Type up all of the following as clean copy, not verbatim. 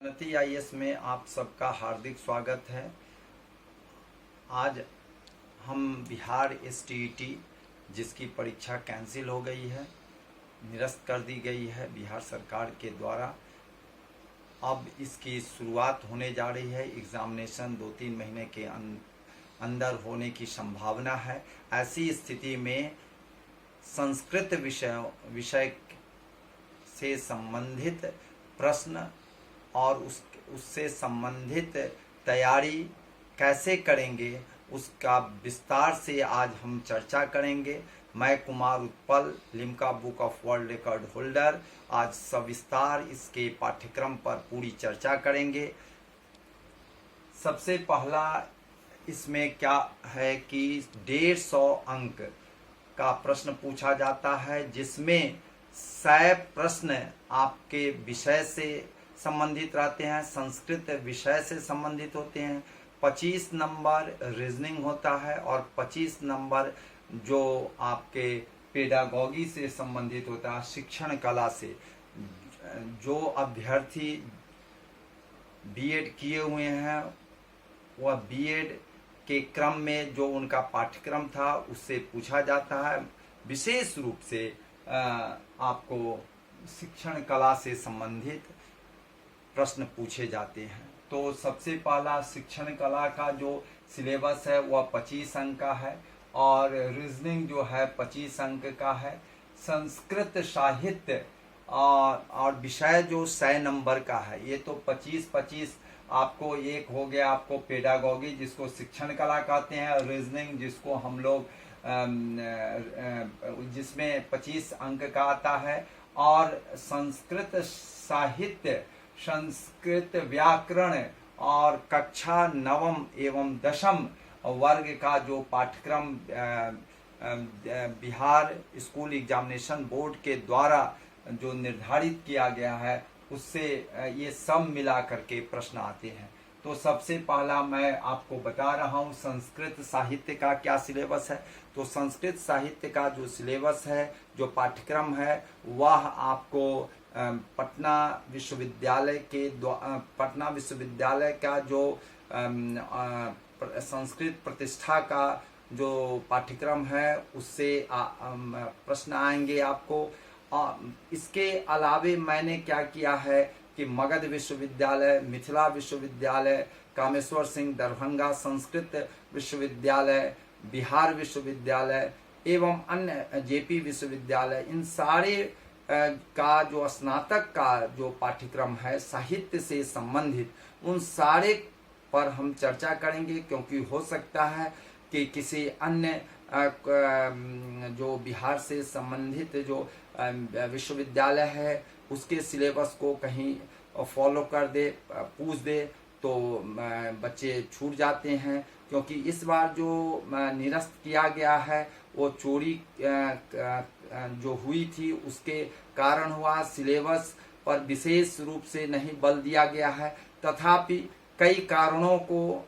उन्नति आईएएस में आप सबका हार्दिक स्वागत है। आज हम बिहार एसटीईटी जिसकी परीक्षा कैंसिल हो गई है, निरस्त कर दी गई है बिहार सरकार के द्वारा, अब इसकी शुरुआत होने जा रही है। एग्ज़ामिनेशन 2-3 महीने के अंदर होने की संभावना है। ऐसी स्थिति में संस्कृत विषय से संबंधित प्रश्न और उससे संबंधित तैयारी कैसे करेंगे उसका विस्तार से आज हम चर्चा करेंगे। मैं Kumar Utpal, Limca book of world record holder, आज सविस्तार इसके पाठ्यक्रम पर पूरी चर्चा करेंगे। सबसे पहला इसमें क्या है कि 150 अंक का प्रश्न पूछा जाता है, जिसमें 100 प्रश्न आपके विषय से संबंधित रहते हैं, संस्कृत विषय से संबंधित होते हैं। 25 नंबर रीजनिंग होता है और 25 नंबर जो आपके पेडागॉगी से संबंधित होता है, शिक्षण कला से। जो अभ्यर्थी बीएड किए हुए हैं वह बीएड के क्रम में जो उनका पाठ्यक्रम था उससे पूछा जाता है। विशेष रूप से आपको शिक्षण कला से संबंधित प्रश्न पूछे जाते हैं। तो सबसे पहला शिक्षण कला का जो सिलेबस है वह 25 अंक का है और रीजनिंग जो है 25 अंक का है। संस्कृत साहित्य और विषय जो 100 नंबर का है, ये तो 25-25 आपको एक हो गया। आपको पेडागॉगी जिसको शिक्षण कला कहते हैं, रीजनिंग जिसको हम लोग जिसमें 25 अंक का आता है, और संस्कृत साहित्य, संस्कृत व्याकरण और कक्षा 9 एवं 10 वर्ग का जो पाठ्यक्रम बिहार स्कूल एग्जामिनेशन बोर्ड के द्वारा जो निर्धारित किया गया है उससे ये सब मिला करके प्रश्न आते हैं। तो सबसे पहला मैं आपको बता रहा हूँ संस्कृत साहित्य का क्या सिलेबस है। तो संस्कृत साहित्य का जो सिलेबस है, जो पाठ्यक्रम है, वह आपको पटना विश्वविद्यालय का जो संस्कृत प्रतिष्ठा का जो पाठ्यक्रम है उससे प्रश्न आएंगे आपको। इसके अलावे मैंने क्या किया है कि मगध विश्वविद्यालय, मिथिला विश्वविद्यालय, कामेश्वर सिंह दरभंगा संस्कृत विश्वविद्यालय, बिहार विश्वविद्यालय एवं अन्य जेपी विश्वविद्यालय, इन सारे का जो स्नातक का जो पाठ्यक्रम है साहित्य से संबंधित, उन सारे पर हम चर्चा करेंगे। क्योंकि हो सकता है कि किसी अन्य जो बिहार से संबंधित जो विश्वविद्यालय है उसके सिलेबस को कहीं फॉलो कर दे, पूछ दे, तो बच्चे छूट जाते हैं। क्योंकि इस बार जो निरस्त किया गया है वो चोरी जो हुई थी उसके कारण हुआ। सिलेबस पर विशेष रूप से नहीं बल दिया गया है, तथापि कई कारणों को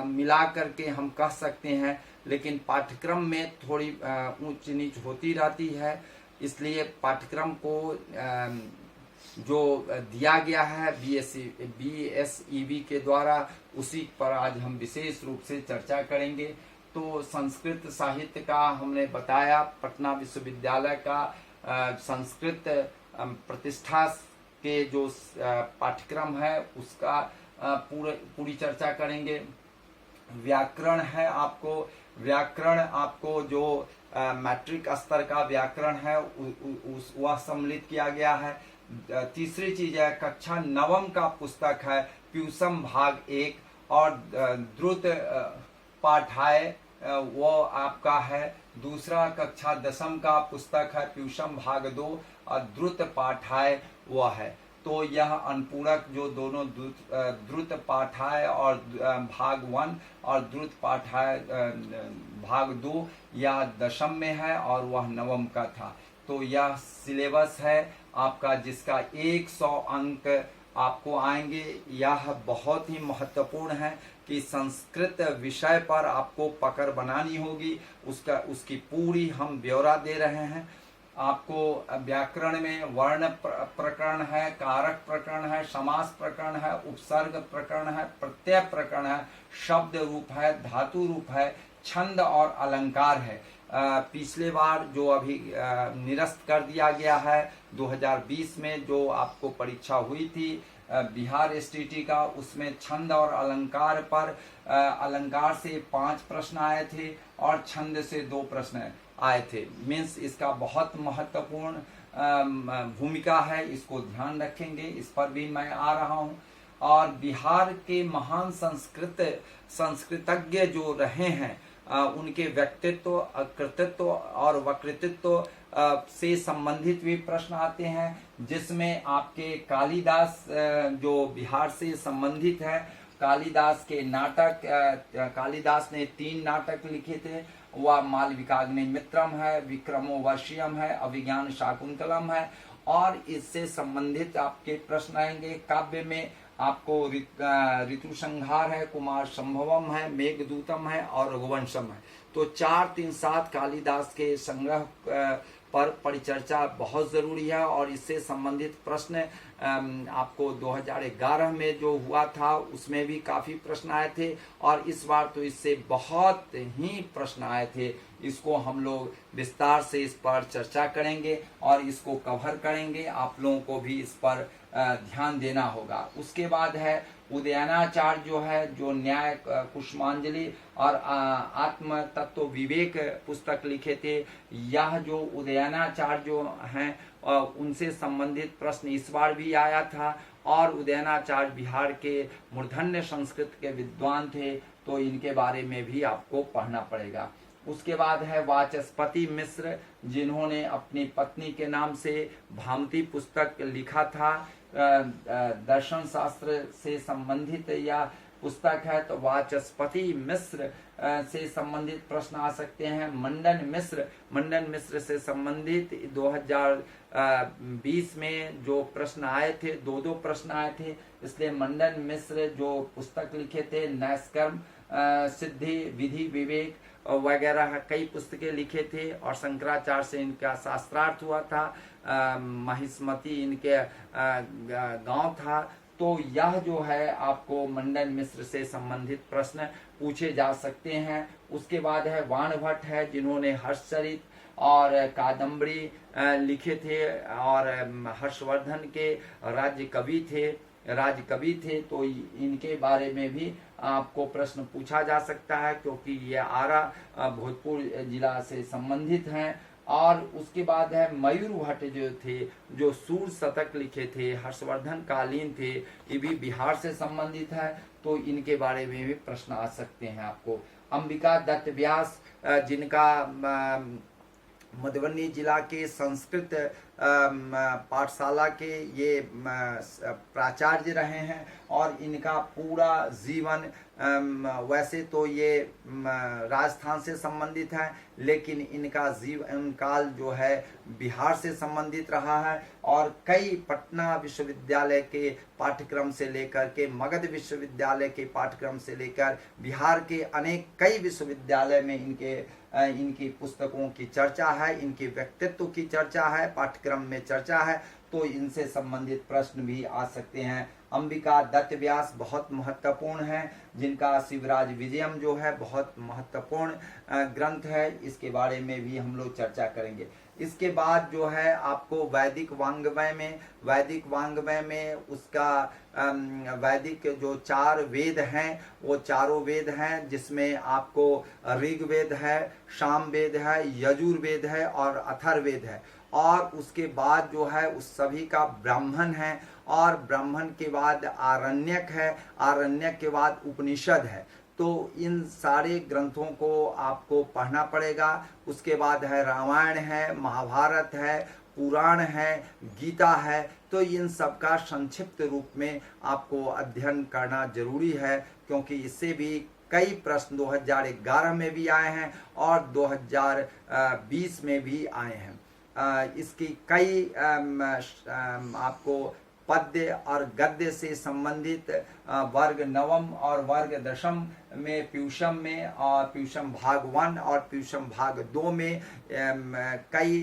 मिला करके हम कह सकते हैं, लेकिन पाठ्यक्रम में थोड़ी ऊंच नीच होती रहती है। इसलिए पाठ्यक्रम को जो दिया गया है BSEB के द्वारा, उसी पर आज हम विशेष रूप से चर्चा करेंगे। तो संस्कृत साहित्य का हमने बताया, पटना विश्वविद्यालय का संस्कृत प्रतिष्ठा के जो पाठ्यक्रम है उसका पूरी चर्चा करेंगे। व्याकरण है, आपको जो मैट्रिक स्तर का व्याकरण है वह सम्मिलित किया गया है। तीसरी चीज है कक्षा 9 का पुस्तक है प्यूसम भाग 1 और द्रुत पाठाय वो आपका है। दूसरा कक्षा 10 का पुस्तक है प्यूसम भाग 2 और द्रुत पाठाय वह है। तो यह अनुपूरक जो दोनों द्रुत पाठाय और भाग 1 और द्रुत पाठाय भाग 2 यह 10 में है और वह 9 का था। तो यह सिलेबस है आपका जिसका 100 अंक आपको आएंगे। यह बहुत ही महत्वपूर्ण है कि संस्कृत विषय पर आपको पकड़ बनानी होगी, उसकी पूरी हम ब्यौरा दे रहे हैं। आपको व्याकरण में वर्ण प्रकरण है, कारक प्रकरण है, समास प्रकरण है, उपसर्ग प्रकरण है, प्रत्यय प्रकरण है, शब्द रूप है, धातु रूप है, छंद और अलंकार है। पिछले बार जो अभी निरस्त कर दिया गया है 2020 में जो आपको परीक्षा हुई थी बिहार एसटीटी का, उसमें छंद और अलंकार पर अलंकार से 5 प्रश्न आए थे और छंद से 2 प्रश्न आए थे। मीन्स इसका बहुत महत्वपूर्ण भूमिका है, इसको ध्यान रखेंगे, इस पर भी मैं आ रहा हूँ। और बिहार के महान संस्कृतज्ञ जो रहे हैं उनके व्यक्तित्व, कृतित्व और वक्तृत्व से संबंधित भी प्रश्न आते हैं, जिसमें आपके कालिदास जो बिहार से संबंधित है, कालिदास के नाटक, कालिदास ने 3 नाटक लिखे थे, वह मालविकाग्निमित्रम है, विक्रमोर्वशीयम है, अभिज्ञान शाकुंतलम है। और इससे संबंधित आपके प्रश्न आएंगे। काव्य में आपको ऋतु संहार है, कुमार संभवम है, मेघदूतम है और रघुवंशम है। तो 4, 3, 7 कालिदास के संग्रह पर परिचर्चा बहुत जरूरी है। और इससे संबंधित प्रश्न आपको 2011 में जो हुआ था उसमें भी काफी प्रश्न आए थे, और इस बार तो इससे बहुत ही प्रश्न आए थे। इसको हम लोग विस्तार से इस पर चर्चा करेंगे और इसको कवर करेंगे। आप लोगों को भी इस पर ध्यान देना होगा। उसके बाद है उदयनाचार्य जो है, जो न्याय कुसुमांजलि और आत्म तत्व विवेक पुस्तक लिखे थे। यह जो उदयनाचार्य जो हैं उनसे संबंधित प्रश्न इस बार भी आया था। और उदयनाचार्य बिहार के मूर्धन्य संस्कृत के विद्वान थे, तो इनके बारे में भी आपको पढ़ना पड़ेगा। उसके बाद है वाचस्पति मिश्र, जिन्होंने अपनी पत्नी के नाम से भामती पुस्तक लिखा था। दर्शन शास्त्र से संबंधित यह पुस्तक है, तो वाचस्पति मिश्र से संबंधित प्रश्न आ सकते हैं। मंडन मिश्र से संबंधित 2020 में जो प्रश्न आए थे, 2 प्रश्न आए थे, इसलिए मंडन मिश्र जो पुस्तक लिखे थे, नैष्कर्म सिद्धि, विधि विवेक वगैरह कई पुस्तकें लिखे थे। और शंकराचार्य से इनका शास्त्रार्थ हुआ था, महिष्मति इनके गांव था। तो यह जो है आपको मंडन मिश्र से संबंधित प्रश्न पूछे जा सकते हैं। उसके बाद है वाणभट्ट है, जिन्होंने हर्षचरित और कादम्बरी लिखे थे और हर्षवर्धन के राज्य कवि थे। तो इनके बारे में भी आपको प्रश्न पूछा जा सकता है, क्योंकि ये आरा भोजपुर जिला से संबंधित हैं। और उसके बाद है मयूर भट्ट जो थे, जो सूर शतक लिखे थे, हर्षवर्धन कालीन थे, ये भी बिहार से संबंधित है, तो इनके बारे में भी प्रश्न आ सकते हैं आपको। अंबिका दत्त व्यास, जिनका मधुबनी जिला के संस्कृत पाठशाला के ये प्राचार्य रहे हैं, और इनका पूरा जीवन वैसे तो ये राजस्थान से संबंधित है, लेकिन इनका जीवन काल जो है बिहार से संबंधित रहा है। और कई पटना विश्वविद्यालय के पाठ्यक्रम से लेकर के मगध विश्वविद्यालय के पाठ्यक्रम से लेकर बिहार के कई विश्वविद्यालय में इनकी पुस्तकों की चर्चा है, इनके व्यक्तित्व की चर्चा है, पाठ्यक्रम में चर्चा है, तो इनसे संबंधित प्रश्न भी आ सकते हैं। अंबिका दत्त व्यास बहुत महत्वपूर्ण है, जिनका शिवराज विजयम जो है बहुत महत्वपूर्ण ग्रंथ है, इसके बारे में भी हम लोग चर्चा करेंगे। इसके बाद जो है आपको वैदिक वांग्मय में उसका वैदिक जो 4 वेद हैं, वो चारों वेद हैं, जिसमें आपको ऋग्वेद है, सामवेद है, यजुर्वेद है और अथर्ववेद है। और उसके बाद जो है उस सभी का ब्राह्मण है, और ब्राह्मण के बाद आरण्यक है, आरण्यक के बाद उपनिषद है। तो इन सारे ग्रंथों को आपको पढ़ना पड़ेगा। उसके बाद है रामायण है, महाभारत है, पुराण है, गीता है। तो इन सब का संक्षिप्त रूप में आपको अध्ययन करना जरूरी है, क्योंकि इससे भी कई प्रश्न 2011 में भी आए हैं और 2020 में भी आए हैं। इसकी कई आपको पद्य और गद्य से संबंधित वर्ग नवम और वर्ग दशम में प्यूषम में और प्यूषम भाग 1 और प्यूषम भाग 2 में कई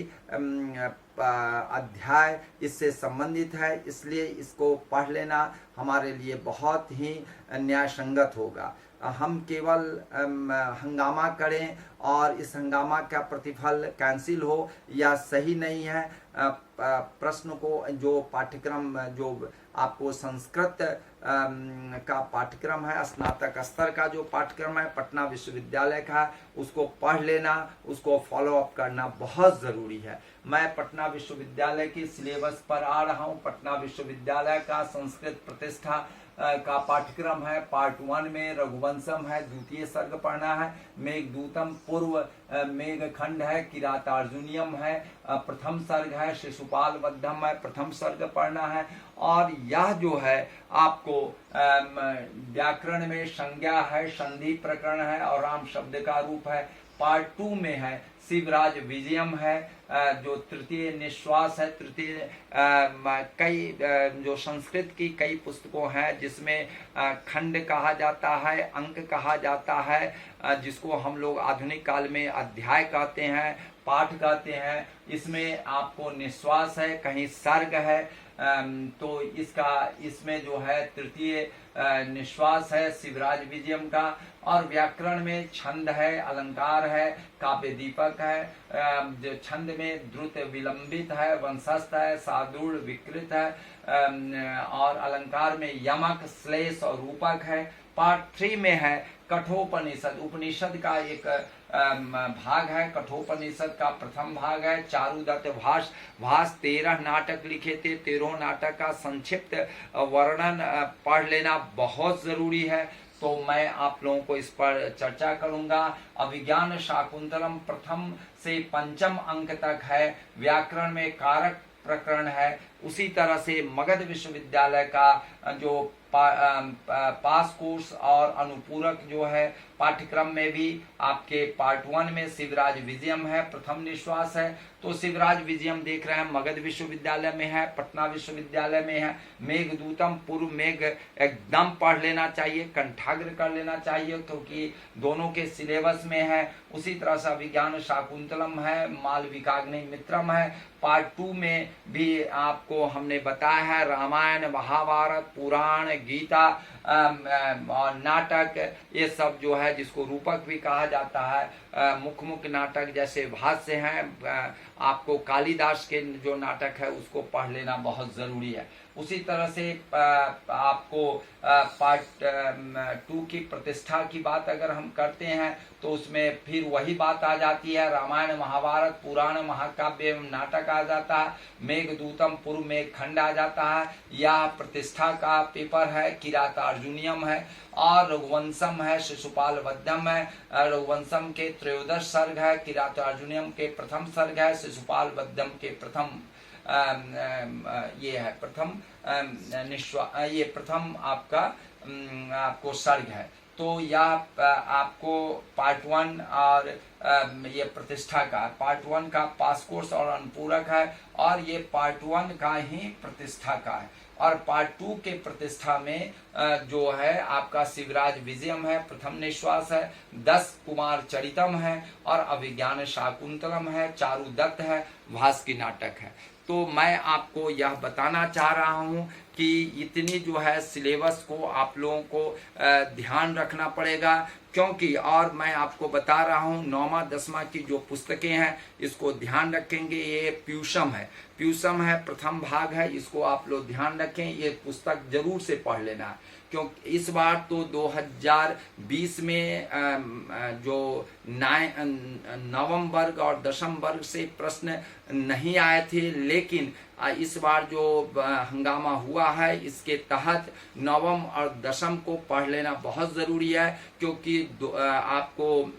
अध्याय इससे संबंधित है, इसलिए इसको पढ़ लेना हमारे लिए बहुत ही न्याय संगत होगा। हम केवल हंगामा करें और इस हंगामा का प्रतिफल कैंसिल हो या सही नहीं है। प्रश्न को जो पाठ्यक्रम जो आपको संस्कृत का पाठ्यक्रम है, स्नातक स्तर का जो पाठ्यक्रम है पटना विश्वविद्यालय का, उसको पढ़ लेना, उसको फॉलो अप करना बहुत ज़रूरी है। मैं पटना विश्वविद्यालय के सिलेबस पर आ रहा हूँ। पटना विश्वविद्यालय का संस्कृत प्रतिष्ठा का पाठ्यक्रम है। पार्ट 1 में रघुवंशम है, द्वितीय सर्ग पढ़ना है, मेघदूतम पूर्व मेघखंड है, किरातार्जुनियम है, प्रथम सर्ग है, शिशुपाल वद्धम है, प्रथम सर्ग पढ़ना है। और यह जो है आपको व्याकरण में संज्ञा है, संधि प्रकरण है और राम शब्द का रूप है। पार्ट 2 में है शिवराज विजयम है, जो तृतीय निश्वास है। तृतीय कई जो संस्कृत की कई पुस्तकों हैं जिसमें खंड कहा जाता है, अंक कहा जाता है, जिसको हम लोग आधुनिक काल में अध्याय कहते हैं, पाठ कहते हैं। इसमें आपको निश्वास है, कहीं सर्ग है, तो इसमें जो है तृतीय निश्वास है शिवराज विजयम का। और व्याकरण में छंद है, अलंकार है, काव्य दीपक है, जो छंद में द्रुत विलंबित है, वंशस्थ है, सादूढ़ विकृत है, और अलंकार में यमक, श्लेष और रूपक है। पार्ट 3 में है कठोपनिषद, उपनिषद का एक भाग है। कठोपनिषद का प्रथम भाग है। चारुदत्त भास 13 नाटक लिखे थे। 13 नाटक का संक्षिप्त वर्णन पढ़ लेना बहुत जरूरी है, तो मैं आप लोगों को इस पर चर्चा करूंगा। अभिज्ञान शाकुंतलम प्रथम से 5 अंक तक है। व्याकरण में कारक प्रकरण है। उसी तरह से मगध विश्वविद्यालय का जो पास कोर्स और अनुपूरक जो है पाठ्यक्रम में भी आपके पार्ट 1 में शिवराज विजयम है, प्रथम निश्वास है। तो शिवराज विजयम देख रहे हैं मगध विश्वविद्यालय में है, पटना विश्वविद्यालय में है। मेघदूतम पूर्व मेघ एकदम पढ़ लेना चाहिए, कंठाग्र कर लेना चाहिए, क्योंकि दोनों के सिलेबस में है। उसी तरह से विज्ञान शाकुंतलम है, मालविकाग्नि मित्रम है। पार्ट 2 में भी आपको हमने बताया है रामायण, महाभारत, पुराण, गीता और नाटक, ये सब जो है जिसको रूपक भी कहा जाता है। मुख्य नाटक जैसे भाष्य हैं, आपको कालिदास के जो नाटक है उसको पढ़ लेना बहुत जरूरी है। उसी तरह से आपको पार्ट 2 की प्रतिष्ठा की बात अगर हम करते हैं तो उसमें फिर वही बात आ जाती है। रामायण, महाभारत, पुराण, महाकाव्य एवं नाटक आ जाता है। मेघदूतम पूर्व मेघ खंड आ जाता है। यह प्रतिष्ठा का पेपर है। किरातार्जुनियम है और रघुवंशम है, शिशुपाल वद्धम है। रघुवंशम के त्रयोदश सर्ग है, किरातार्जुनियम के प्रथम सर्ग है, शिशुपाल वद्धम के प्रथम ये है प्रथम ये प्रथम आपको सर्ग है। तो यह आपको पार्ट 1 और ये प्रतिष्ठा का पार्ट 1 का पास कोर्स और अनुपूरक है, और ये पार्ट 1 का ही प्रतिष्ठा का है। और पार्ट 2 के प्रतिष्ठा में जो है आपका शिवराज विजयम है, प्रथम निश्वास है, 10 कुमार चरितम है और अभिज्ञान शाकुंतलम है, चारुदत्त है, भास की नाटक है। तो मैं आपको यह बताना चाह रहा हूँ कि इतनी जो है सिलेबस को आप लोगों को ध्यान रखना पड़ेगा, क्योंकि और मैं आपको बता रहा हूँ 9वां 10वां की जो पुस्तकें हैं इसको ध्यान रखेंगे। ये प्यूषम है, प्रथम भाग है, इसको आप लोग ध्यान रखें। ये पुस्तक जरूर से पढ़ लेना है, क्योंकि इस बार तो 2020 में जो नवम वर्ग और दशम वर्ग से प्रश्न नहीं आए थे, लेकिन इस बार जो हंगामा हुआ है इसके तहत नवम और दशम को पढ़ लेना बहुत ज़रूरी है, क्योंकि आपको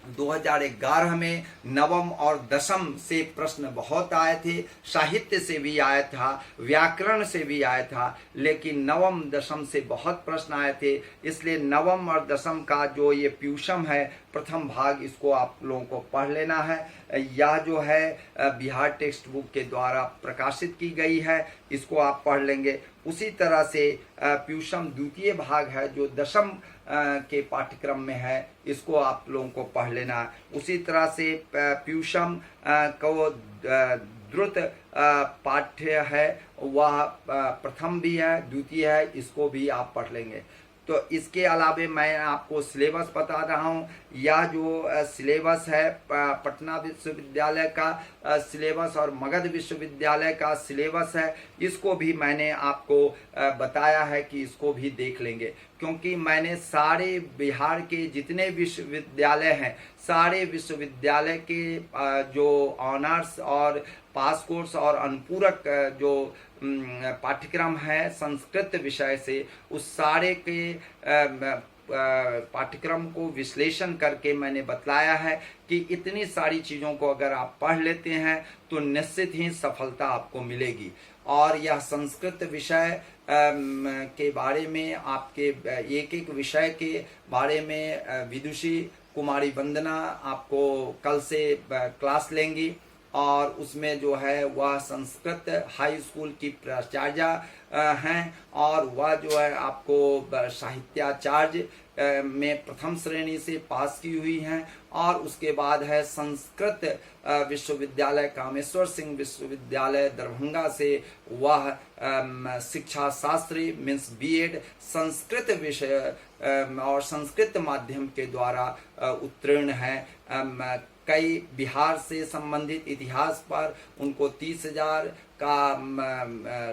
2011 में नवम और दशम से प्रश्न बहुत आए थे। साहित्य से भी आया था, व्याकरण से भी आया था, लेकिन नवम दशम से बहुत प्रश्न आए थे। इसलिए नवम और दशम का जो ये प्यूषम है प्रथम भाग इसको आप लोगों को पढ़ लेना है। यह जो है बिहार टेक्स्ट बुक के द्वारा प्रकाशित की गई है, इसको आप पढ़ लेंगे। उसी तरह से पीयूषम द्वितीय भाग है जो दशम के पाठ्यक्रम में है, इसको आप लोगों को पढ़ लेना है। उसी तरह से पीयूषम को द्रुत पाठ्य है, वह प्रथम भी है, द्वितीय है, इसको भी आप पढ़ लेंगे। तो इसके अलावे मैं आपको सिलेबस बता रहा हूँ। यह जो सिलेबस है पटना विश्वविद्यालय का सिलेबस और मगध विश्वविद्यालय का सिलेबस है, इसको भी मैंने आपको बताया है कि इसको भी देख लेंगे, क्योंकि मैंने सारे बिहार के जितने विश्वविद्यालय हैं, सारे विश्वविद्यालय के जो ऑनर्स और पास कोर्स और अनुपूरक जो पाठ्यक्रम है संस्कृत विषय से, उस सारे के पाठ्यक्रम को विश्लेषण करके मैंने बतलाया है कि इतनी सारी चीज़ों को अगर आप पढ़ लेते हैं तो निश्चित ही सफलता आपको मिलेगी। और यह संस्कृत विषय के बारे में, आपके एक एक विषय के बारे में विदुषी कुमारी वंदना आपको कल से क्लास लेंगी, और उसमें जो है वह संस्कृत हाई स्कूल की प्राचार्य हैं, और वह जो है आपको साहित्याचार्य में प्रथम श्रेणी से पास की हुई हैं। और उसके बाद है संस्कृत विश्वविद्यालय कामेश्वर सिंह विश्वविद्यालय दरभंगा से, वह शिक्षा शास्त्री मीन्स बीएड संस्कृत विषय और संस्कृत माध्यम के द्वारा उत्तीर्ण है। कई बिहार से संबंधित इतिहास पर उनको 30,000 का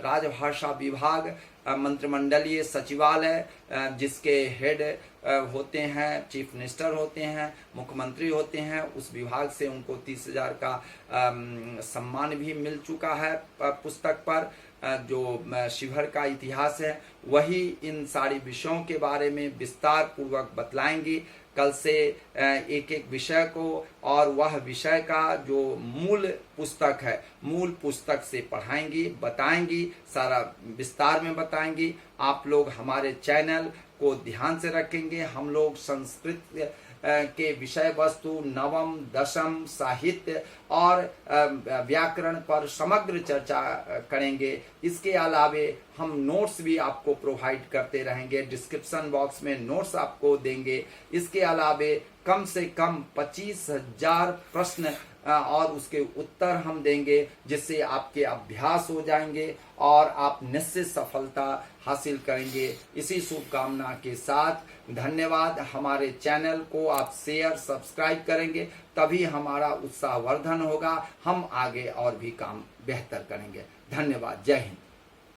राजभाषा विभाग मंत्रिमंडलीय सचिवालय जिसके हेड होते हैं, चीफ मिनिस्टर होते हैं, मुख्यमंत्री होते हैं, उस विभाग से उनको 30,000 का सम्मान भी मिल चुका है पुस्तक पर। जो शिवहर का इतिहास है वही इन सारी विषयों के बारे में विस्तार पूर्वक बतलाएंगी कल से एक एक विषय को, और वह विषय का जो मूल पुस्तक है, मूल पुस्तक से पढ़ाएंगी, बताएंगी, सारा विस्तार में बताएंगी। आप लोग हमारे चैनल को ध्यान से रखेंगे। हम लोग संस्कृत के विषय वस्तु, नवम, दशम, साहित्य और व्याकरण पर समग्र चर्चा करेंगे। इसके अलावे हम नोट्स भी आपको प्रोवाइड करते रहेंगे, डिस्क्रिप्शन बॉक्स में नोट्स आपको देंगे। इसके अलावे कम से कम 25,000 प्रश्न और उसके उत्तर हम देंगे, जिससे आपके अभ्यास हो जाएंगे और आप निश्चित सफलता हासिल करेंगे। इसी शुभकामना के साथ धन्यवाद। हमारे चैनल को आप शेयर सब्सक्राइब करेंगे, तभी हमारा उत्साहवर्धन होगा, हम आगे और भी काम बेहतर करेंगे। धन्यवाद। जय हिंद।